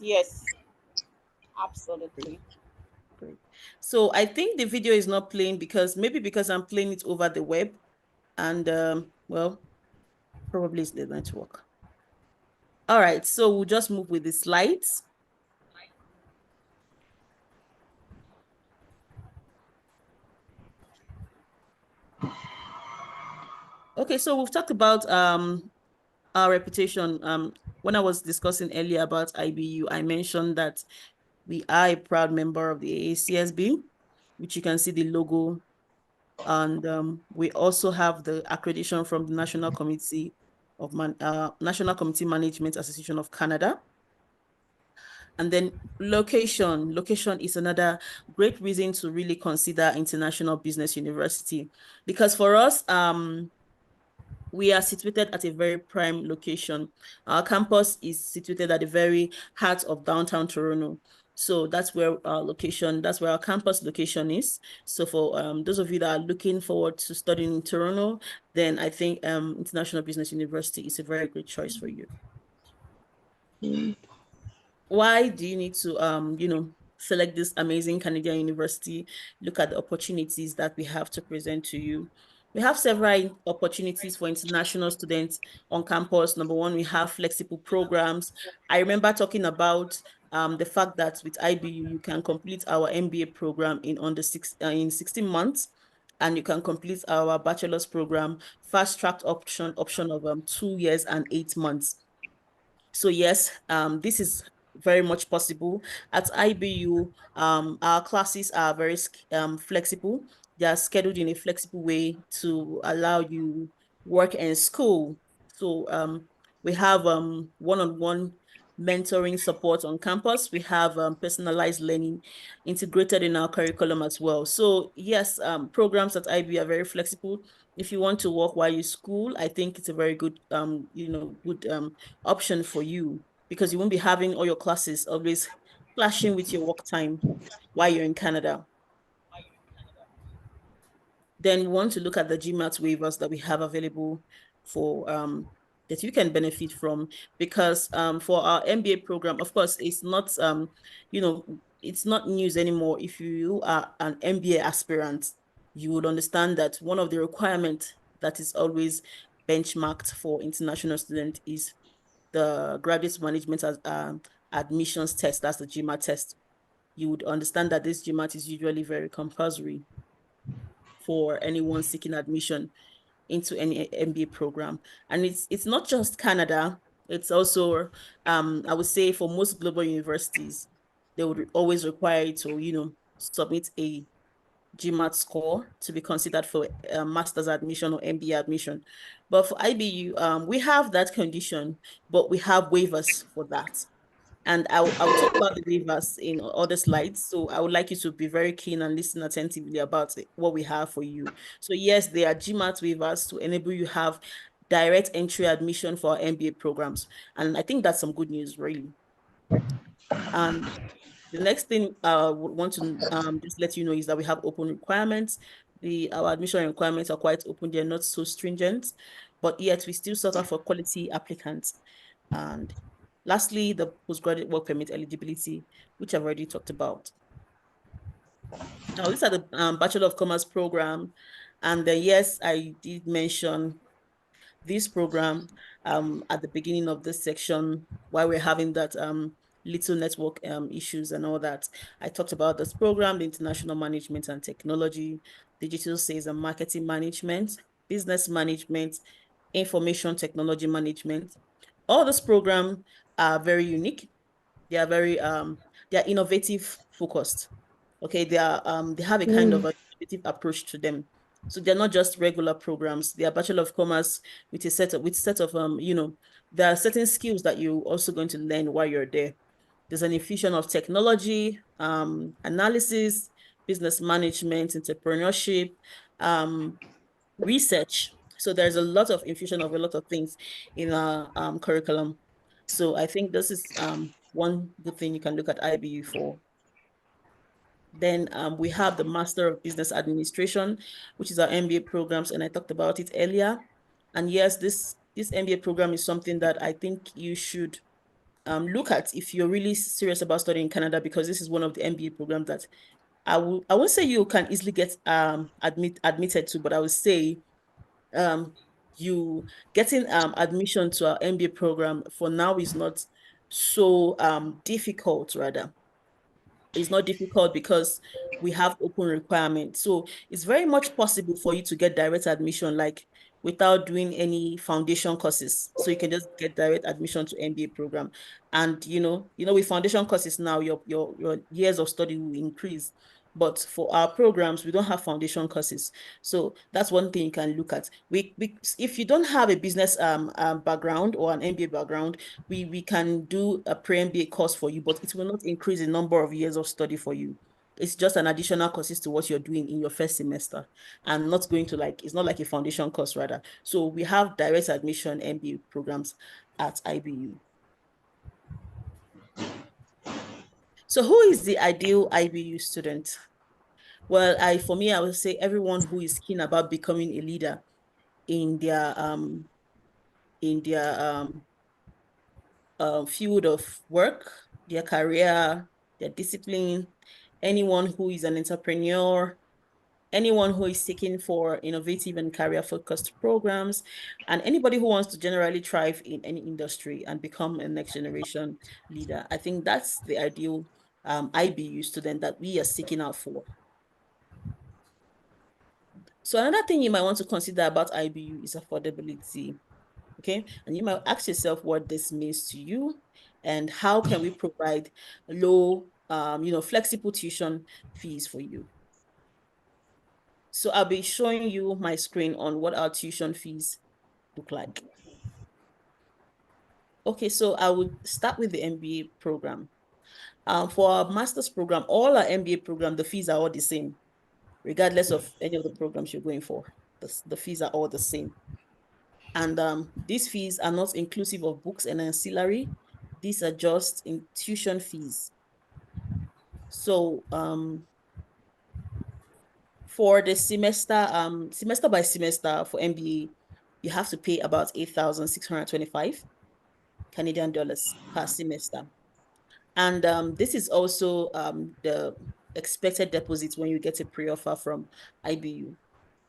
Yes. Absolutely. Great. So I think the video is not playing because I'm playing it over the web, and well, probably it's the network. All right, so we'll just move with the slides. Okay, so we've talked about our reputation. When I was discussing earlier about IBU, I mentioned that we are a proud member of the AACSB, which you can see the logo, and we also have the accreditation from the National Committee Management Association of Canada. And then location is another great reason to really consider International Business University, because for us, we are situated at a very prime location. Our campus is situated at the very heart of downtown Toronto. So that's where our campus location is. So for those of you that are looking forward to studying in Toronto, then I think International Business University is a very great choice for you. Why do you need to select this amazing Canadian university? Look at the opportunities that we have to present to you. We have several opportunities for international students on campus. Number one, we have flexible programs. I remember talking about the fact that with IBU, you can complete our MBA program in 16 months, and you can complete our bachelor's program fast-tracked option of 2 years and 8 months. So yes, this is very much possible. At IBU, our classes are very flexible. They are scheduled in a flexible way to allow you work and school. So we have one-on-one mentoring support on campus. We have personalized learning integrated in our curriculum as well. So yes, programs at IBU are very flexible. If you want to work while you school, I think it's a very good good option for you, because you won't be having all your classes always clashing with your work time while you're in Canada. Then we want to look at the GMAT waivers that we have available for that you can benefit from, because for our MBA program, of course, it's not it's not news anymore. If you are an MBA aspirant, you would understand that one of the requirements that is always benchmarked for international students is the graduate management as admissions test. That's the GMAT test. You would understand that this GMAT is usually very compulsory for anyone seeking admission into any MBA program. And it's not just Canada, it's also I would say for most global universities, they would always require you to, submit a GMAT score to be considered for master's admission or MBA admission. But for IBU, we have that condition, but we have waivers for that. And I'll talk about the waivers in other slides. So I would like you to be very keen and listen attentively about what we have for you. So yes, there are GMAT waivers to enable you have direct entry admission for our MBA programs. And I think that's some good news, really. And the next thing I would want to just let you know is that we have open requirements. Our admission requirements are quite open. They're not so stringent, but yet we still sort of for quality applicants. And lastly, the postgraduate work permit eligibility, which I've already talked about. Now, these are the Bachelor of Commerce program. And yes, I did mention this program at the beginning of this section, while we're having that little network issues and all that. I talked about this program, the International Management and Technology, Digital Sales and Marketing Management, Business Management, Information Technology Management. All these programs are very unique. They are innovative focused. Okay, they have a kind of a innovative approach to them. So they're not just regular programs. They are Bachelor of Commerce with a set of there are certain skills that you're also going to learn while you're there. There's an infusion of technology, analysis, business management, entrepreneurship, um, research. So there's a lot of infusion of a lot of things in our curriculum. So I think this is one good thing you can look at IBU for. Then we have the Master of Business Administration, which is our MBA programs, and I talked about it earlier. And yes, this MBA program is something that I think you should look at if you're really serious about studying in Canada, because this is one of the MBA programs that I won't say you can easily get admitted to, but I would say um you getting admission to our MBA program for now is not so difficult. Rather, it's not difficult because we have open requirements. So it's very much possible for you to get direct admission, like without doing any foundation courses. So you can just get direct admission to MBA program. And with foundation courses now, your years of study will increase. But for our programs, we don't have foundation courses. So that's one thing you can look at. If you don't have a business background or an MBA background, we can do a pre-MBA course for you, but it will not increase the number of years of study for you. It's just an additional course to what you're doing in your first semester, and not going to it's not like a foundation course rather. So we have direct admission MBA programs at IBU. So who is the ideal IBU student? Well, for me, I would say everyone who is keen about becoming a leader in their field of work, their career, their discipline, anyone who is an entrepreneur, anyone who is seeking for innovative and career-focused programs, and anybody who wants to generally thrive in any industry and become a next generation leader. I think that's the ideal IBU student that we are seeking out for. So another thing you might want to consider about IBU is affordability. Okay, and you might ask yourself what this means to you and how can we provide low, flexible tuition fees for you. So I'll be showing you my screen on what our tuition fees look like. Okay, so I would start with the MBA program. For our master's program, all our MBA program, the fees are all the same, regardless of any of the programs you're going for. The fees are all the same. And these fees are not inclusive of books and ancillary. These are just in tuition fees. So for the semester by semester for MBA, you have to pay about 8,625 Canadian dollars per semester. And this is also the expected deposit when you get a pre-offer from IBU.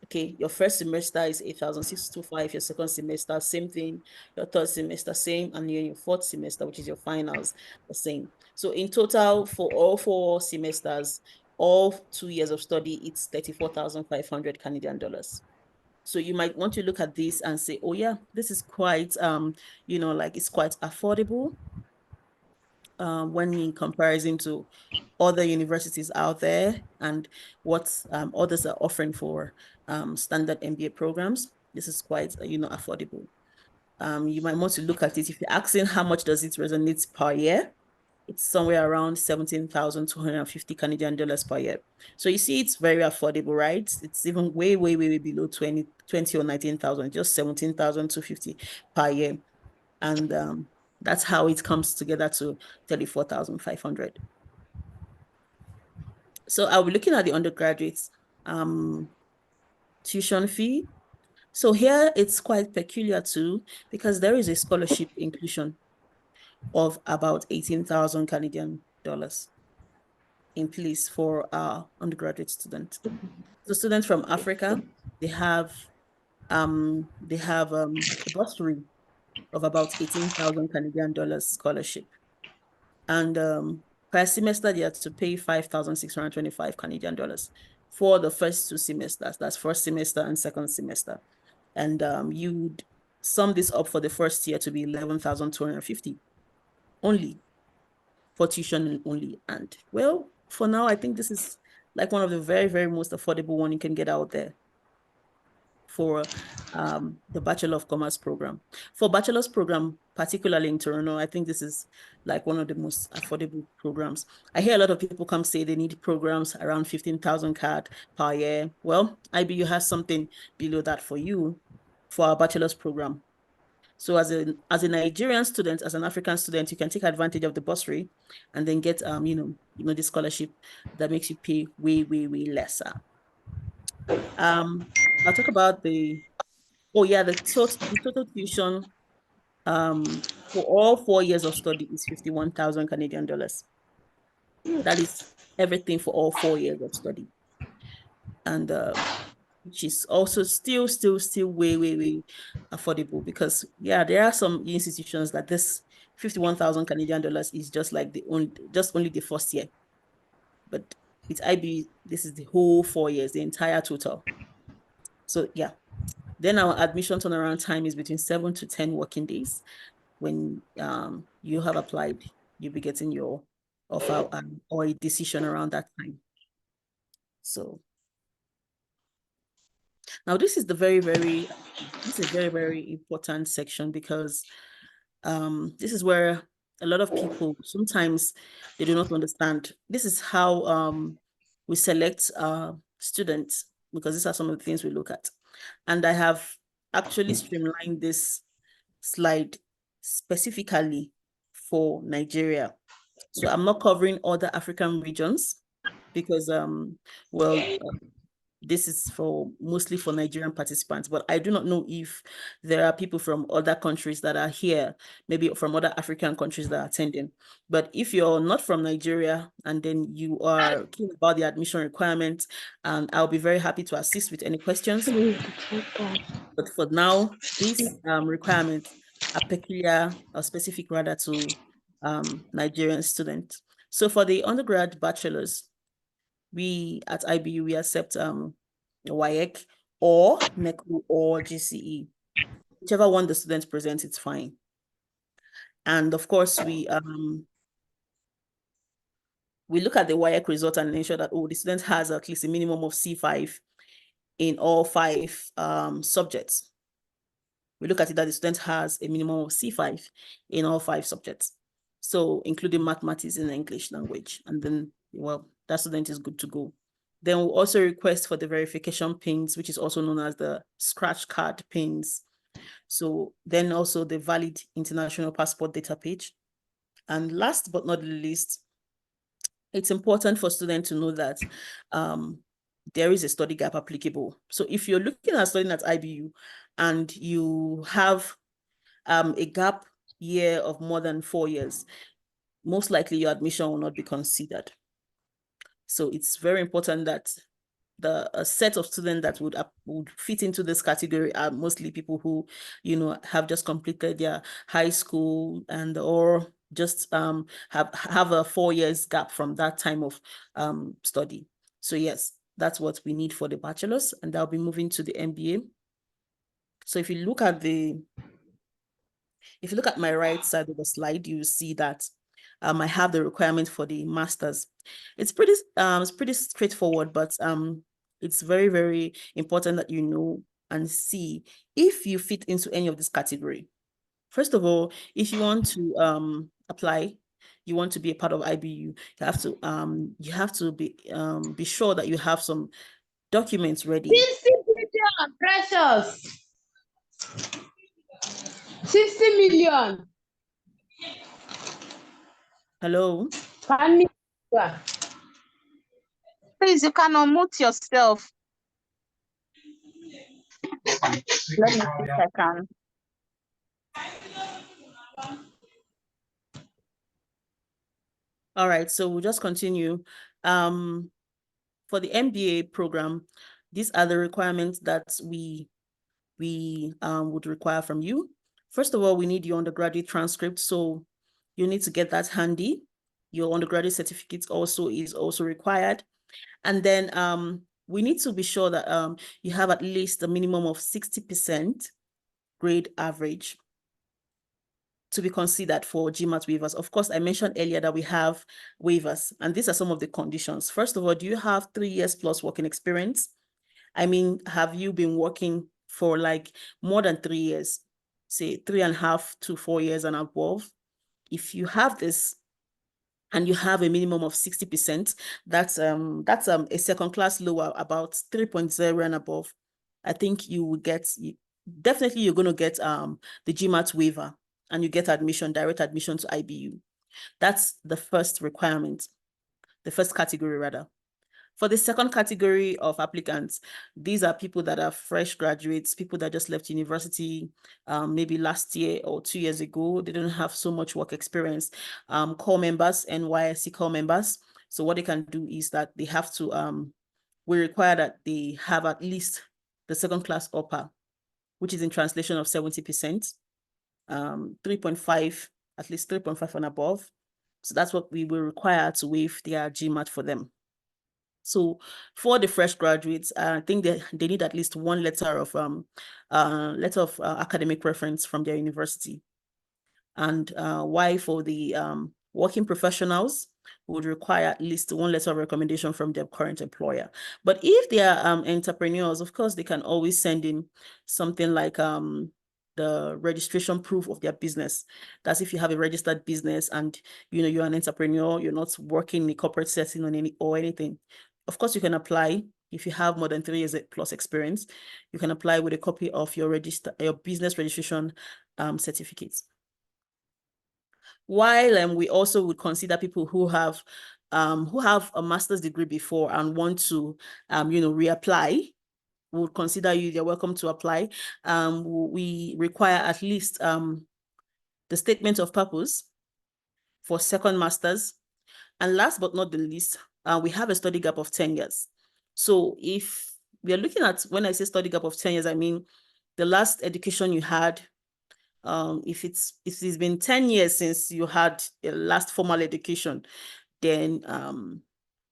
Okay, your first semester is 8,625, your second semester, same thing, your third semester, same, and your fourth semester, which is your finals, the same. So in total, for all 4 semesters, all 2 years of study, it's 34,500 Canadian dollars. So you might want to look at this and say, oh yeah, this is quite, it's quite affordable when in comparison to other universities out there and what others are offering for standard MBA programs. This is quite, affordable. You might want to look at it. If you're asking how much does it resonate per year, it's somewhere around 17,250 Canadian dollars per year. So you see, it's very affordable, right? It's even way, way, way, way below 20 or 19,000, just 17,250 per year. And that's how it comes together to 34,500. So I'll be looking at the undergraduates tuition fee. So here it's quite peculiar too, because there is a scholarship inclusion of about 18,000 Canadian dollars in place for our undergraduate students. So students from Africa, they have a bursary of about 18,000 Canadian dollars scholarship. And per semester, they have to pay 5,625 Canadian dollars for the first 2 semesters. That's first semester and second semester. And you'd sum this up for the first year to be 11,250 only for tuition only. And well, for now, I think this is like one of the very, very most affordable one you can get out there for the Bachelor of Commerce program. For bachelor's program, particularly in Toronto, I think this is like one of the most affordable programs. I hear a lot of people come say they need programs around 15,000 CAD per year. Well, IBU has something below that for you for our bachelor's program. So as a Nigerian student, as an African student, you can take advantage of the bursary and then get the scholarship that makes you pay way, way, way lesser. I'll talk about the total tuition for all 4 years of study is 51,000 Canadian dollars. That is everything for all 4 years of study. And which is also still way affordable, because yeah, there are some institutions that this 51,000 Canadian dollars is just like only the first year. But with IB, this is the whole 4 years, the entire total. So yeah. Then our admission turnaround time is between 7 to 10 working days. When you have applied, you'll be getting your offer or a decision around that time. So now this is very important section, because this is where a lot of people, sometimes they do not understand. This is how we select students, because these are some of the things we look at. And I have actually streamlined this slide specifically for Nigeria. So I'm not covering other African regions, because this is mostly for Nigerian participants, but I do not know if there are people from other countries that are here, maybe from other African countries that are attending. But if you're not from Nigeria and then you are keen about the admission requirements, I'll be very happy to assist with any questions. But for now, these requirements are peculiar or specific rather to Nigerian students. So for the undergrad bachelors, we at IBU, we accept WAEC or NECO or GCE. Whichever one the student presents, it's fine. And of course, we look at the WAEC result and ensure that, the student has at least a minimum of C5 in all 5 subjects. We look at it that the student has a minimum of C5 in all 5 subjects. So including mathematics and English language. And then, well, that student is good to go. Then we'll also request for the verification pins, which is also known as the scratch card pins. So then also the valid international passport data page. And last but not least, it's important for students to know that there is a study gap applicable. So if you're looking at studying at IBU and you have a gap year of more than 4 years, most likely your admission will not be considered. So it's very important that a set of students that would fit into this category are mostly people who, have just completed their high school or just have a 4 years gap from that time of study. So yes, that's what we need for the bachelor's, and I'll be moving to the MBA. So if you look at my right side of the slide, you see that I have the requirement for the master's. It's pretty straightforward, but it's very important that you know and see if you fit into any of this category. First of all, if you want to apply, you want to be a part of IBU, you have to be sure that you have some documents ready. 60 million, precious. 60 million. Hello? Please, you can unmute yourself. Let me see if I can. All right, so we'll just continue. For the MBA program, these are the requirements that we would require from you. First of all, we need your undergraduate transcript, so you need to get that handy. Your undergraduate certificate is also required. And then we need to be sure that you have at least a minimum of 60% grade average to be considered for GMAT waivers. Of course, I mentioned earlier that we have waivers, and these are some of the conditions. First of all, do you have 3 years plus working experience? I mean, have you been working for like more than 3 years, say 3.5 to 4 years and above? If you have this and you have a minimum of 60%, that's a second class lower, about 3.0 and above. I think you will definitely you're going to get the GMAT waiver, and you get direct admission to IBU. That's the first requirement, the first category rather. For the second category of applicants, these are people that are fresh graduates, people that just left university maybe last year or 2 years ago. They don't have so much work experience. Core members, NYSC core members. So what they can do is that they have to, we require that they have at least the second class upper, which is in translation of 70%, 3.5, at least 3.5 and above. So that's what we will require to waive their GMAT for them. So for the fresh graduates, I think they need at least one letter of academic reference from their university. And why for the working professionals would require at least one letter of recommendation from their current employer. But if they are entrepreneurs, of course, they can always send in something like the registration proof of their business. That's if you have a registered business and you're an entrepreneur, you're not working in a corporate setting or anything. Of course, you can apply if you have more than 3 years plus experience. You can apply with a copy of your business registration certificates. While we also would consider people who have a master's degree before and want to reapply, we would consider you're welcome to apply. We require at least the statement of purpose for second masters. And last but not the least, we have a study gap of 10 years. So if we are looking at, when I say study gap of 10 years, I mean the last education you had, if it's been 10 years since you had a last formal education, then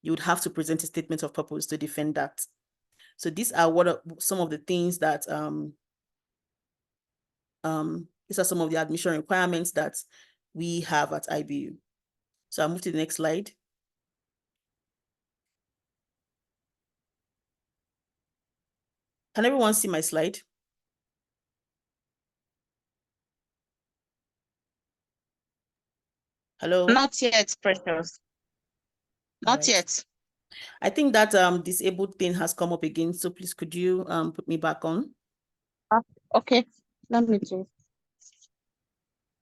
you would have to present a statement of purpose to defend that. So these are some of the things that these are some of the admission requirements that we have at IBU. So I'll move to the next slide. Can everyone see my slide? Hello? Not yet, Precious. Not Right. yet. I think that disabled thing has come up again. So please, could you put me back on? Okay, let me do.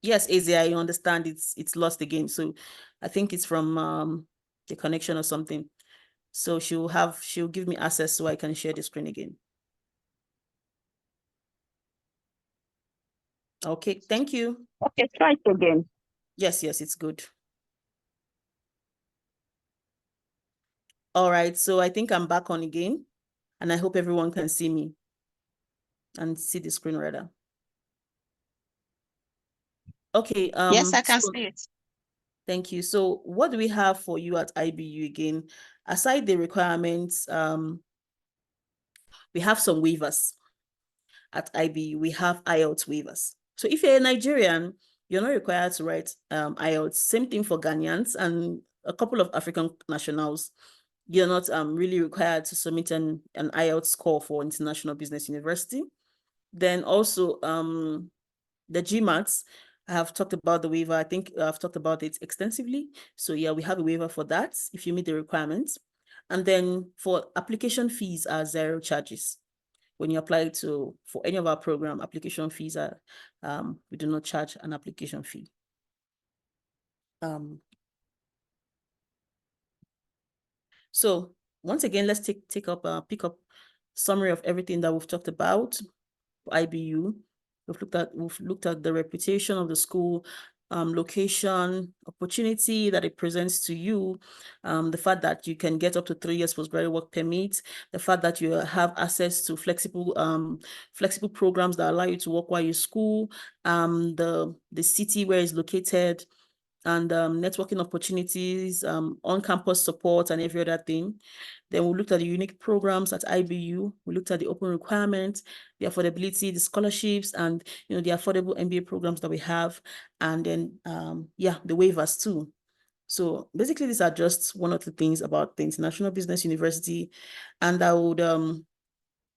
Yes, Asia, I understand it's lost again. So I think it's from the connection or something. So she'll give me access so I can share the screen again. Okay, thank you. Okay, try it again. Yes, it's good. All right, so I think I'm back on again, and I hope everyone can see me and see the screen rather. Okay. Yes, I can see it. Thank you. So what do we have for you at IBU again? Aside the requirements, we have some waivers at IBU. We have IELTS waivers. So if you're a Nigerian, you're not required to write IELTS. Same thing for Ghanaians and a couple of African nationals. You're not really required to submit an IELTS score for International Business University. Then also the GMATs, I have talked about the waiver. I think I've talked about it extensively. So yeah, we have a waiver for that if you meet the requirements. And then for application fees are 0 charges. When you apply for any of our program, application fees are, we do not charge an application fee. So once again, let's pick up summary of everything that we've talked about for IBU. We've looked at the reputation of the school, location, opportunity that it presents to you, the fact that you can get up to 3 years postgraduate work permit, the fact that you have access to flexible programs that allow you to work while you school, the city where it's located, and networking opportunities, on-campus support, and every other thing. Then we looked at the unique programs at IBU. We looked at the open requirements, the affordability, the scholarships, and the affordable MBA programs that we have, and then the waivers too. So basically, these are just one of the things about the International Business University, and I would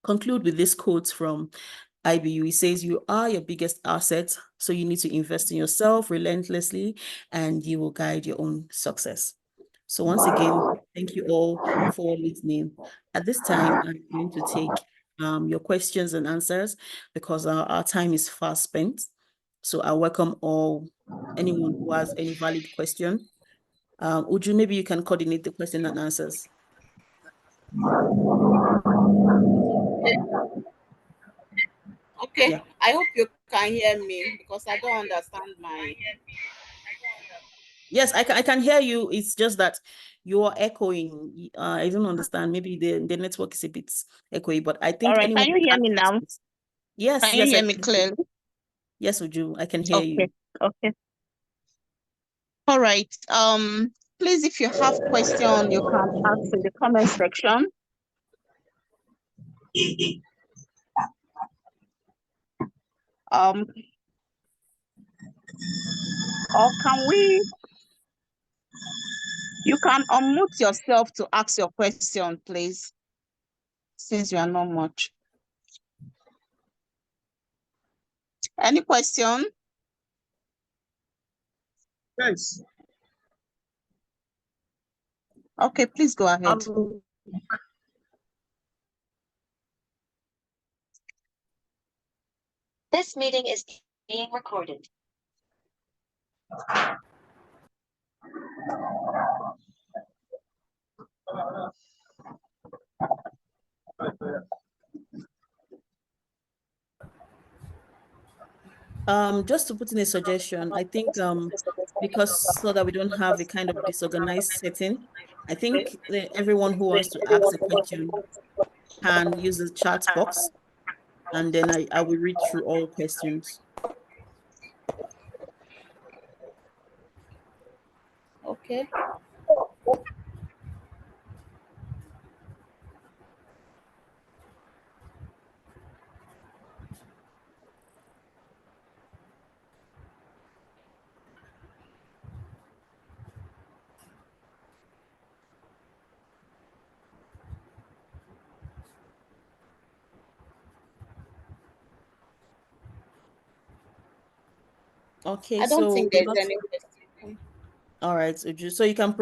conclude with this quote from IBU. It says, "You are your biggest asset, so you need to invest in yourself relentlessly, and you will guide your own success." So once again, thank you all for listening. At this time, I'm going to take your questions and answers because our time is fast spent. So I welcome anyone who has any valid question. Uju, maybe you can coordinate the question and answers. Okay, Yeah. I hope you can hear me because I don't understand my. Yes, I can hear you. It's just that you're echoing. I don't understand. Maybe the network is a bit echoey, but I think All right, anyone can you hear can me now? ask. Yes, Can you yes, I hear me can. clearly? Yes, Uju, I can hear Okay, you. okay. All right. Please, if you have question, you can ask in the comment section. Or you can unmute yourself to ask your question, please, since you are not much. Any question? Yes. Okay, please go ahead. This meeting is being recorded. Just to put in a suggestion, I think because so that we don't have a kind of disorganized setting, I think everyone who wants to ask a question can use the chat box, and then I will read through all questions. Okay. Okay, I don't so think there's any question. all right, Uju, so you can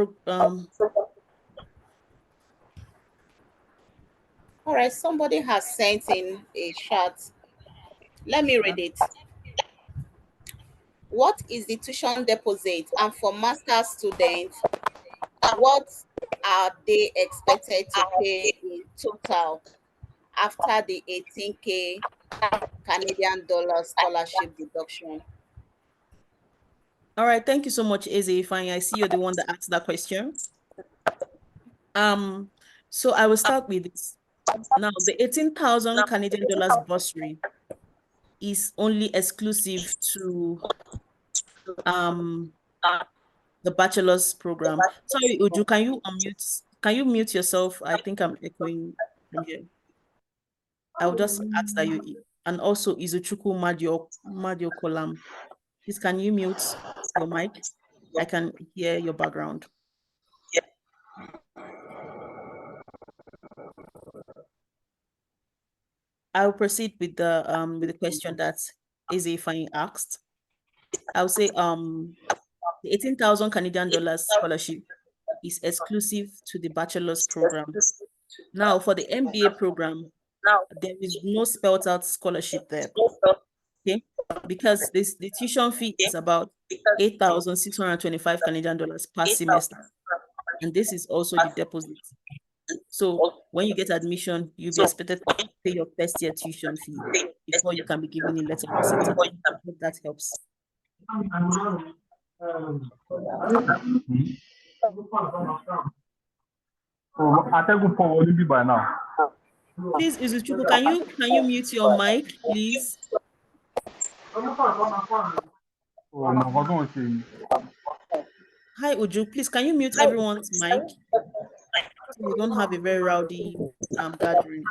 All right, somebody has sent in a chat. Let me read it. What is the tuition deposit? And for master's students, what are they expected to pay in total after the 18K Canadian dollar scholarship deduction? All right, thank you so much, Eze. Fine, I see you're the one that asked that question. So I will start with this. Now, the 18,000 Canadian dollars bursary is only exclusive to the bachelor's program. Sorry, Uju, can you mute yourself? I think I'm echoing from here. I will just ask that you, and also Izuchukwu Madio Kolam. Please, can you mute your mic? I can hear your background. I'll proceed with the question that Eze Fine asked. I'll say the 18,000 Canadian dollars scholarship is exclusive to the bachelor's program. Now, for the MBA program, there is no spelled out scholarship there. Okay, because the tuition fee is about 8,625 Canadian dollars per semester, and this is also the deposit. So when you get admission, you'll be expected to pay your first year tuition fee before you can be given a letter of acceptance. I hope that helps. By now. Please, Izuchukwu, can you mute your mic, please? Hi, Uju. Please, can you mute everyone's mic so we don't have a very rowdy gathering?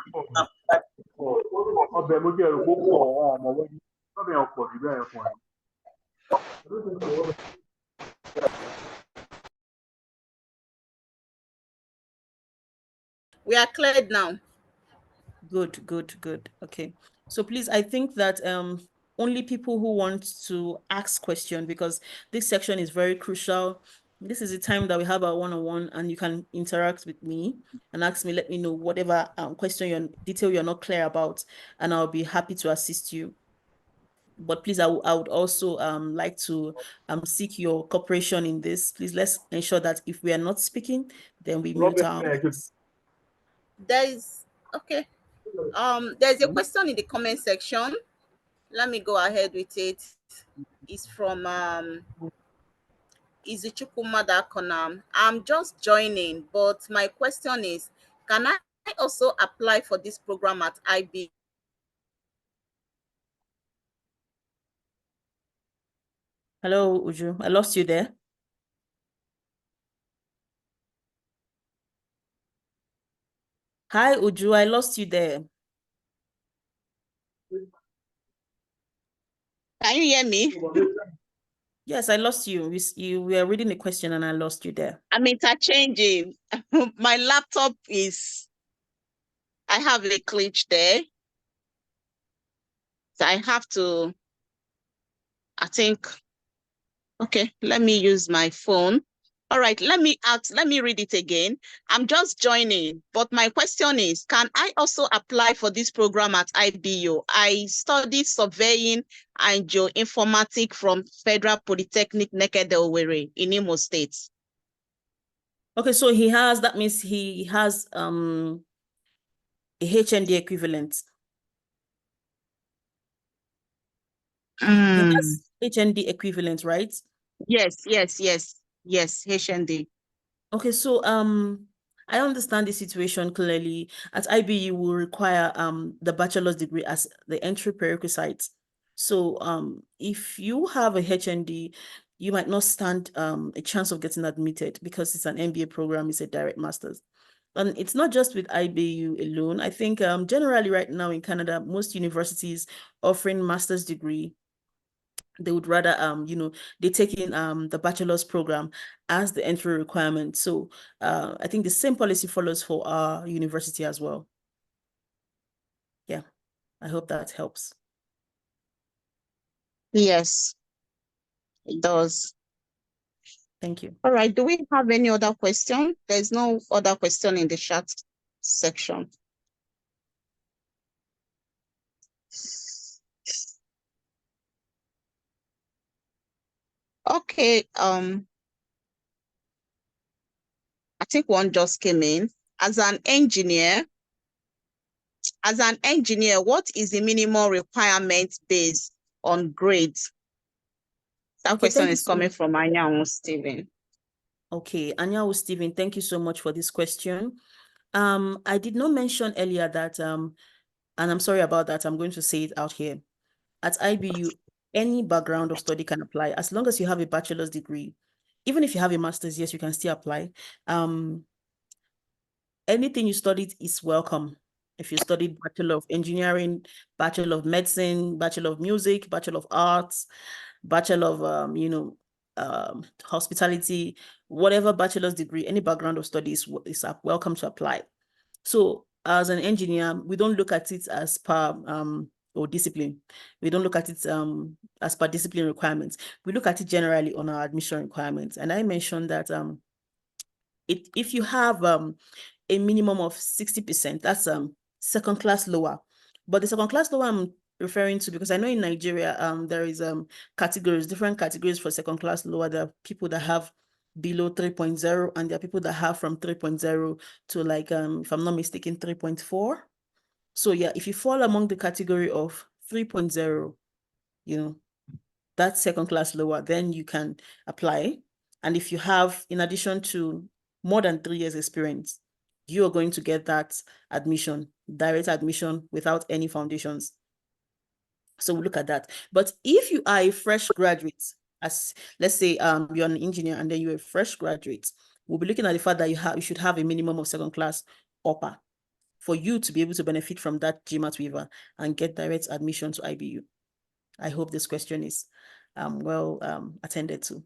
We are cleared now. Good, good, good. Okay. So please, I think that only people who want to ask questions, because this section is very crucial. This is the time that we have our one-on-one, and you can interact with me and ask me, let me know whatever question detail you're not clear about, and I'll be happy to assist you. But please, I would also like to seek your cooperation in this. Please, let's ensure that if we are not speaking, then we mute our mics. There's okay. There's a question in the comment section. Let me go ahead with it. It's from Izuchukwu Konam. I'm just joining, but my question is, can I also apply for this program at IB? Hello, Uju. I lost you there. Hi, Uju. I lost you there. Can you hear me? Yes, I lost you. You were reading the question and I lost you there. I'm interchanging. My laptop I have a glitch there. So I have to, I think, okay, let me use my phone. All right, let me read it again. I'm just joining, but my question is, can I also apply for this program at IBU? I studied surveying and geoinformatics from Federal Polytechnic Nekede Owerri in Imo State. Okay, so that means he has a HND equivalent. He has HND equivalent, right? Yes, HND. Okay, so I understand the situation clearly. At IBU, will require the bachelor's degree as the entry prerequisite. So if you have a HND, you might not stand a chance of getting admitted because it's an MBA program, it's a direct master's. And it's not just with IBU alone. I think generally right now in Canada, most universities offering master's degree, they would rather they take in the bachelor's program as the entry requirement. So I think the same policy follows for our university as well. Yeah, I hope that helps. Yes, it does. Thank you. All right, do we have any other question? There's no other question in the chat section. Okay, I think one just came in. As an engineer, what is the minimum requirement based on grades? That question is coming from Anyanwu Stephen. Okay, Anyanwu Stephen, thank you so much for this question. I did not mention earlier that, and I'm sorry about that, I'm going to say it out here. At IBU, any background of study can apply as long as you have a bachelor's degree. Even if you have a master's, yes, you can still apply. Anything you studied is welcome. If you studied Bachelor of Engineering, Bachelor of Medicine, Bachelor of Music, Bachelor of Arts, Bachelor of hospitality, whatever bachelor's degree, any background of study is welcome to apply. So as an engineer, we don't look at it as per or discipline. We don't look at it as per discipline requirements. We look at it generally on our admission requirements. And I mentioned that if you have a minimum of 60%, that's second class lower. But the second class lower I'm referring to, because I know in Nigeria there is different categories for second class lower. There are people that have below 3.0 and there are people that have from 3.0 to like if I'm not mistaken 3.4. So yeah, if you fall among the category of 3.0, that's second class lower, then you can apply. And if you have, in addition to more than 3 years experience, you are going to get that admission, direct admission without any foundations. So we look at that. But if you are a fresh graduate, as let's say you're an engineer and then you're a fresh graduate, we'll be looking at the fact that you should have a minimum of second class upper for you to be able to benefit from that GMAT waiver and get direct admission to IBU. I hope this question is well attended to.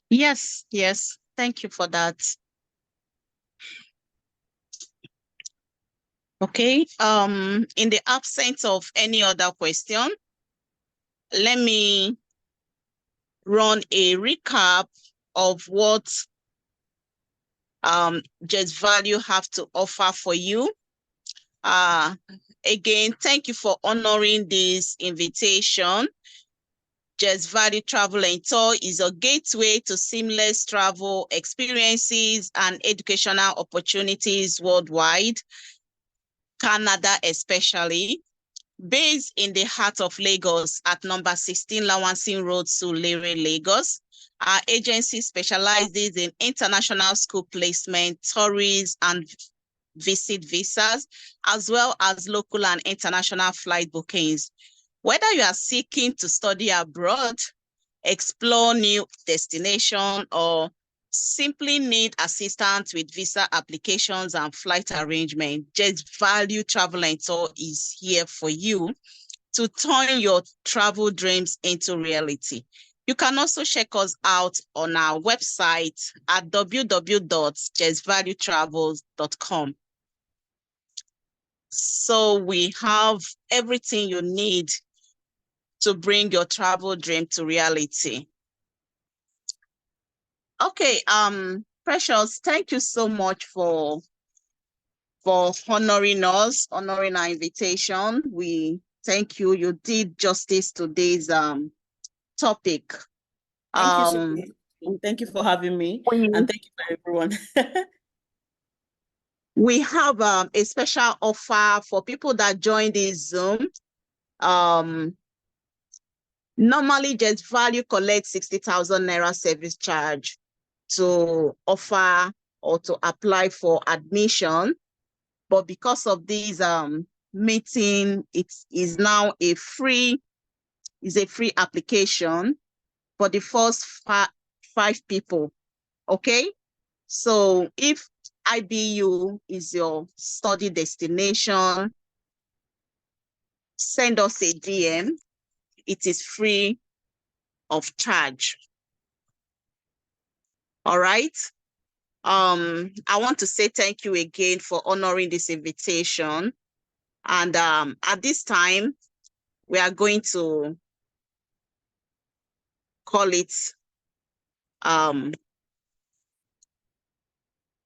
Yes. Thank you for that. Okay. In the absence of any other question, let me run a recap of what JESVALU have to offer for you. Again, thank you for honoring this invitation. JESVALU Travel and Tour is a gateway to seamless travel experiences and educational opportunities worldwide, Canada especially. Based in the heart of Lagos at number 16 Lawansin Road, Surulere, Lagos. Our agency specializes in international school placement, tourist and visit visas, as well as local and international flight bookings. Whether you are seeking to study abroad, explore new destinations, or simply need assistance with visa applications and flight arrangement, JESVALU Travel and Tour is here for you to turn your travel dreams into reality. You can also check us out on our website at www.jesvalutravels.com. So we have everything you need to bring your travel dream to reality. Okay, Precious, thank you so much for honoring us, honoring our invitation. We thank you. You did justice to today's topic. Thank you so much. Thank you for having me, and thank you for everyone. We have a special offer for people that join this Zoom. Normally, JESVALU collects 60,000 Naira service charge to offer or to apply for admission. But because of this meeting, it is now a free application for the first five people. Okay, so if IBU is your study destination, send us a DM. It is free of charge. All right. I want to say thank you again for honoring this invitation. And at this time, we are going to call it,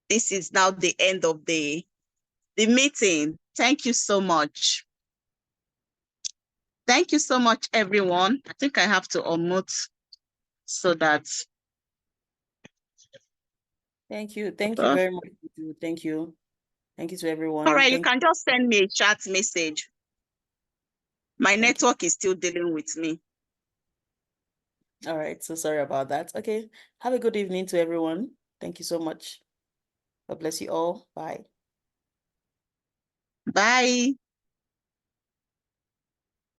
this is now the end of the meeting. Thank you so much. Thank you so much, everyone. I think I have to unmute so that. Thank you. Thank you very much. Thank you. Thank you to everyone. All right, you can just send me a chat message. My network is still dealing with me. All right, so sorry about that. Okay, have a good evening to everyone. Thank you so much. God bless you all. Bye. Bye.